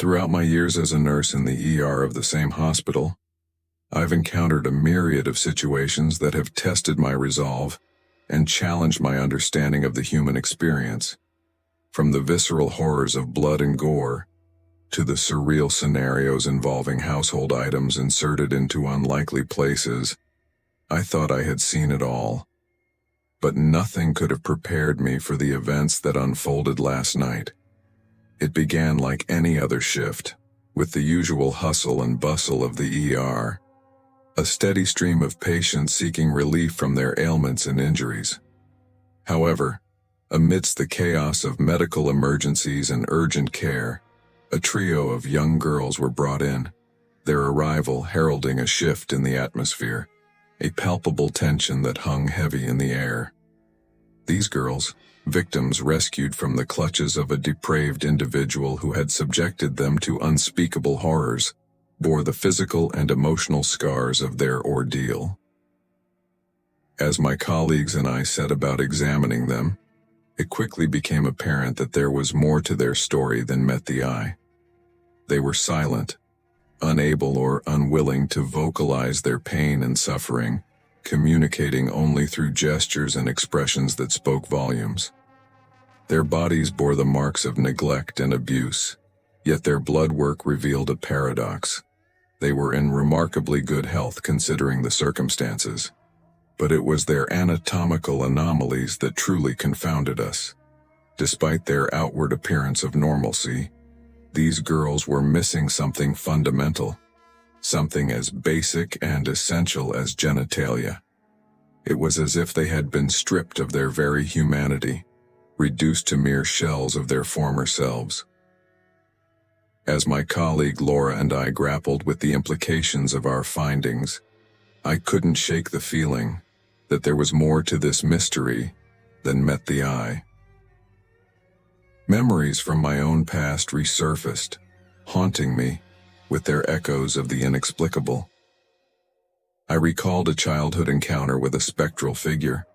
Throughout my years as a nurse in the ER of the same hospital, I've encountered a myriad of situations that have tested my resolve and challenged my understanding of the human experience. From the visceral horrors of blood and gore, to the surreal scenarios involving household items inserted into unlikely places, I thought I had seen it all. But nothing could have prepared me for the events that unfolded last night. It began like any other shift, with the usual hustle and bustle of the ER. A steady stream of patients seeking relief from their ailments and injuries. However, amidst the chaos of medical emergencies and urgent care, a trio of young girls were brought in, their arrival heralding a shift in the atmosphere, a palpable tension that hung heavy in the air. These girls, victims rescued from the clutches of a depraved individual who had subjected them to unspeakable horrors, bore the physical and emotional scars of their ordeal. As my colleagues and I set about examining them, it quickly became apparent that there was more to their story than met the eye. They were silent, unable or unwilling to vocalize their pain and suffering, communicating only through gestures and expressions that spoke volumes. Their bodies bore the marks of neglect and abuse, yet their blood work revealed a paradox. They were in remarkably good health considering the circumstances, but it was their anatomical anomalies that truly confounded us. Despite their outward appearance of normalcy, these girls were missing something fundamental, something as basic and essential as genitalia. It was as if they had been stripped of their very humanity, reduced to mere shells of their former selves. As my colleague Laura and I grappled with the implications of our findings, I couldn't shake the feeling that there was more to this mystery than met the eye. Memories from my own past resurfaced, haunting me with their echoes of the inexplicable. I recalled a childhood encounter with a spectral figure,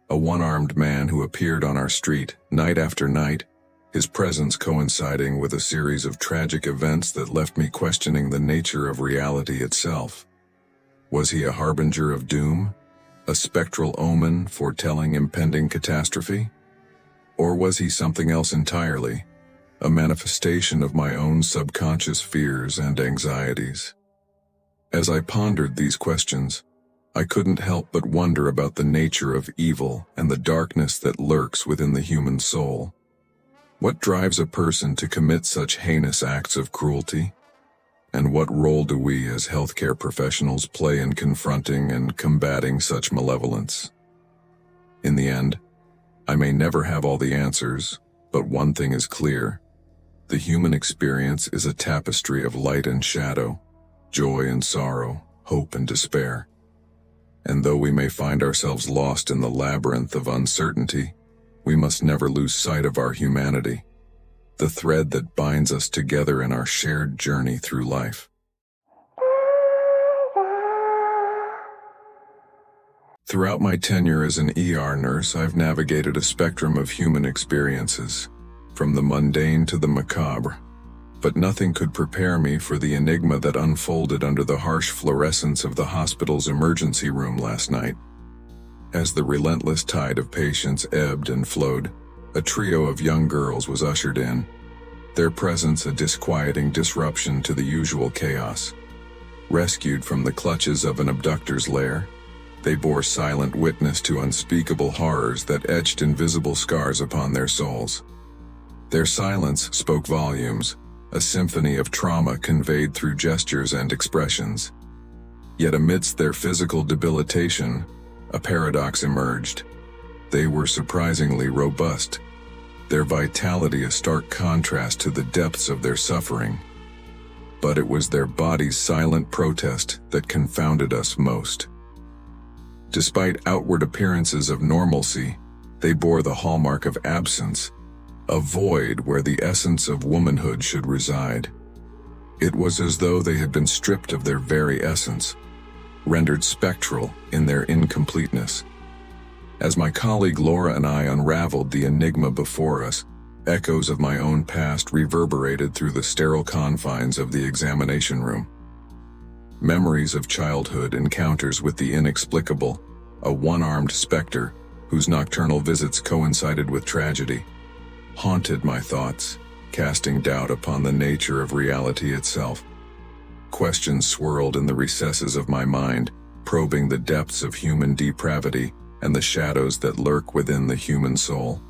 a one-armed man who appeared on our street night after night, his presence coinciding with a series of tragic events that left me questioning the nature of reality itself. Was he a harbinger of doom, a spectral omen foretelling impending catastrophe? Or was he something else entirely, a manifestation of my own subconscious fears and anxieties? As I pondered these questions, I couldn't help but wonder about the nature of evil and the darkness that lurks within the human soul. What drives a person to commit such heinous acts of cruelty? And what role do we as healthcare professionals play in confronting and combating such malevolence? In the end, I may never have all the answers, but one thing is clear. The human experience is a tapestry of light and shadow, joy and sorrow, hope and despair. And though we may find ourselves lost in the labyrinth of uncertainty, we must never lose sight of our humanity, the thread that binds us together in our shared journey through life. Throughout my tenure as an ER nurse, I've navigated a spectrum of human experiences, from the mundane to the macabre, but nothing could prepare me for the enigma that unfolded under the harsh fluorescence of the hospital's emergency room last night. As the relentless tide of patients ebbed and flowed, a trio of young girls was ushered in, their presence a disquieting disruption to the usual chaos. Rescued from the clutches of an abductor's lair, they bore silent witness to unspeakable horrors that etched invisible scars upon their souls. Their silence spoke volumes, a symphony of trauma conveyed through gestures and expressions. Yet amidst their physical debilitation, a paradox emerged. They were surprisingly robust, their vitality a stark contrast to the depths of their suffering. But it was their bodies' silent protest that confounded us most. Despite outward appearances of normalcy, they bore the hallmark of absence, a void where the essence of womanhood should reside. It was as though they had been stripped of their very essence, rendered spectral in their incompleteness. As my colleague Laura and I unraveled the enigma before us, Echoes of my own past reverberated through the sterile confines of the examination room. Memories of childhood encounters with the inexplicable, a one-armed specter whose nocturnal visits coincided with tragedy, haunted my thoughts, casting doubt upon the nature of reality itself. Questions swirled in the recesses of my mind, probing the depths of human depravity and the shadows that lurk within the human soul.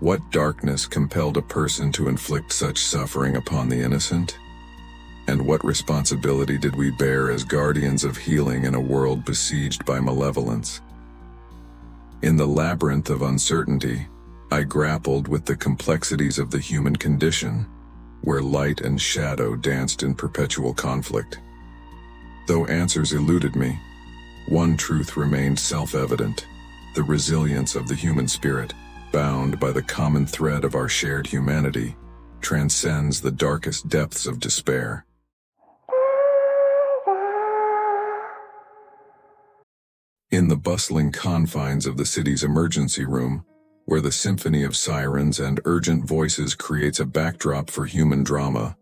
What darkness compelled a person to inflict such suffering upon the innocent? And what responsibility did we bear as guardians of healing in a world besieged by malevolence? In the labyrinth of uncertainty, I grappled with the complexities of the human condition, where light and shadow danced in perpetual conflict. Though answers eluded me, one truth remained self-evident: the resilience of the human spirit, bound by the common thread of our shared humanity, transcends the darkest depths of despair. In the bustling confines of the city's emergency room, where the symphony of sirens and urgent voices creates a backdrop for human drama,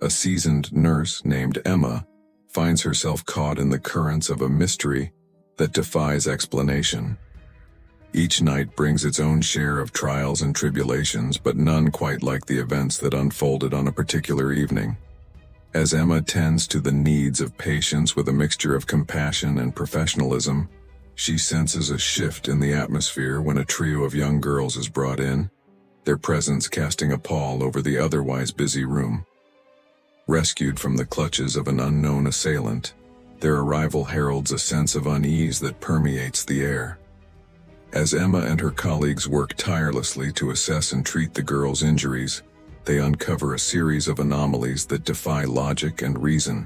a seasoned nurse named Emma finds herself caught in the currents of a mystery that defies explanation. Each night brings its own share of trials and tribulations, but none quite like the events that unfolded on a particular evening. As Emma tends to the needs of patients with a mixture of compassion and professionalism, she senses a shift in the atmosphere when a trio of young girls is brought in, their presence casting a pall over the otherwise busy room. Rescued from the clutches of an unknown assailant, their arrival heralds a sense of unease that permeates the air. As Emma and her colleagues work tirelessly to assess and treat the girls' injuries, they uncover a series of anomalies that defy logic and reason.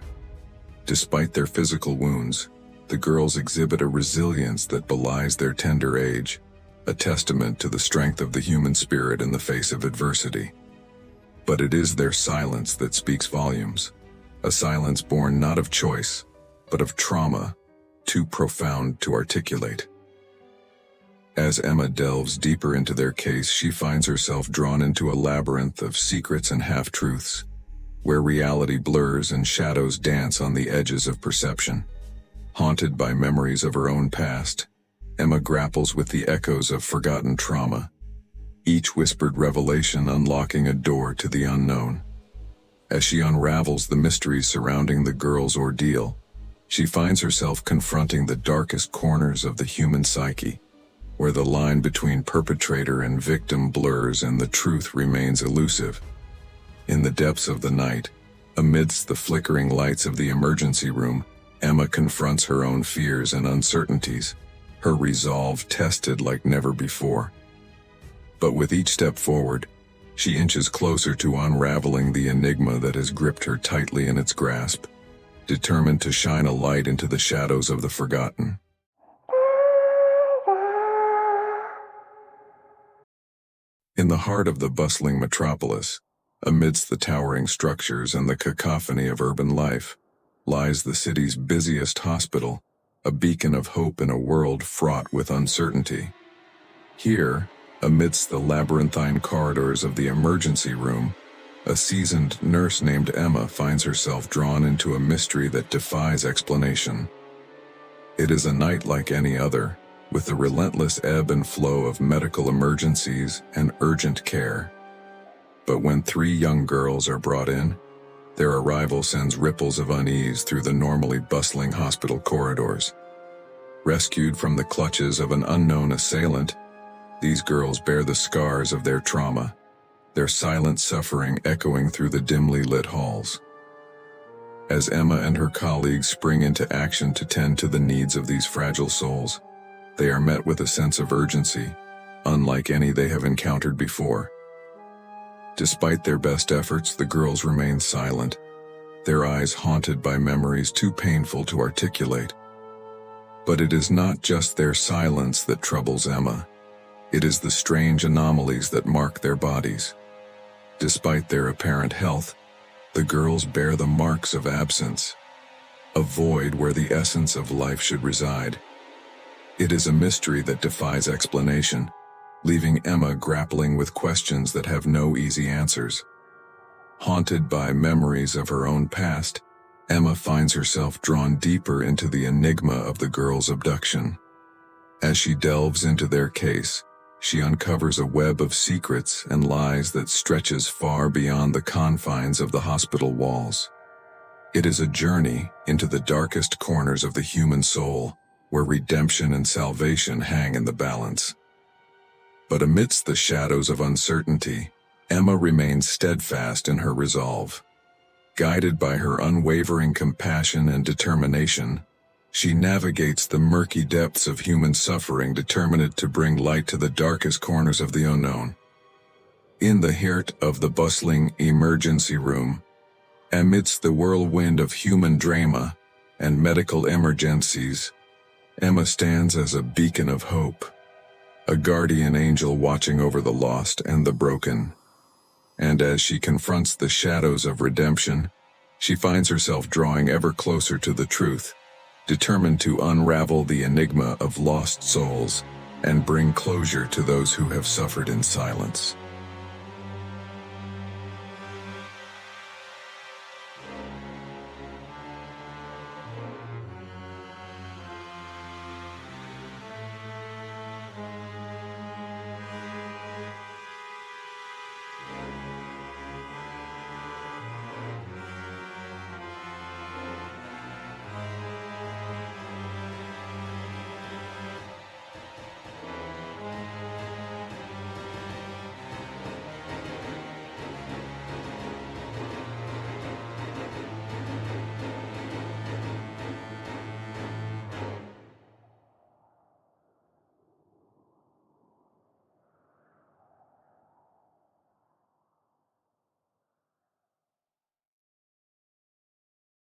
Despite their physical wounds, the girls exhibit a resilience that belies their tender age, a testament to the strength of the human spirit in the face of adversity. But it is their silence that speaks volumes, a silence born not of choice, but of trauma, too profound to articulate. As Emma delves deeper into their case, she finds herself drawn into a labyrinth of secrets and half-truths, where reality blurs and shadows dance on the edges of perception. Haunted by memories of her own past, Emma grapples with the echoes of forgotten trauma, each whispered revelation unlocking a door to the unknown. As she unravels the mysteries surrounding the girl's ordeal, she finds herself confronting the darkest corners of the human psyche, where the line between perpetrator and victim blurs and the truth remains elusive. In the depths of the night, amidst the flickering lights of the emergency room, Emma confronts her own fears and uncertainties, her resolve tested like never before. But with each step forward, she inches closer to unraveling the enigma that has gripped her tightly in its grasp, determined to shine a light into the shadows of the forgotten. In the heart of the bustling metropolis, amidst the towering structures and the cacophony of urban life, lies the city's busiest hospital, a beacon of hope in a world fraught with uncertainty. Here, amidst the labyrinthine corridors of the emergency room, a seasoned nurse named Emma finds herself drawn into a mystery that defies explanation. It is a night like any other, with the relentless ebb and flow of medical emergencies and urgent care. But when three young girls are brought in, their arrival sends ripples of unease through the normally bustling hospital corridors. Rescued from the clutches of an unknown assailant, these girls bear the scars of their trauma, their silent suffering echoing through the dimly lit halls. As Emma and her colleagues spring into action to tend to the needs of these fragile souls, they are met with a sense of urgency, unlike any they have encountered before. Despite their best efforts, the girls remain silent, their eyes haunted by memories too painful to articulate. But it is not just their silence that troubles Emma. It is the strange anomalies that mark their bodies. Despite their apparent health, the girls bear the marks of absence, a void where the essence of life should reside. It is a mystery that defies explanation, leaving Emma grappling with questions that have no easy answers. Haunted by memories of her own past, Emma finds herself drawn deeper into the enigma of the girls' abduction. As she delves into their case, she uncovers a web of secrets and lies that stretches far beyond the confines of the hospital walls. It is a journey into the darkest corners of the human soul, where redemption and salvation hang in the balance. But amidst the shadows of uncertainty, Emma remains steadfast in her resolve. Guided by her unwavering compassion and determination, she navigates the murky depths of human suffering, determined to bring light to the darkest corners of the unknown. In the heart of the bustling emergency room, amidst the whirlwind of human drama and medical emergencies, Emma stands as a beacon of hope, a guardian angel watching over the lost and the broken. And as she confronts the shadows of redemption, she finds herself drawing ever closer to the truth, determined to unravel the enigma of lost souls and bring closure to those who have suffered in silence.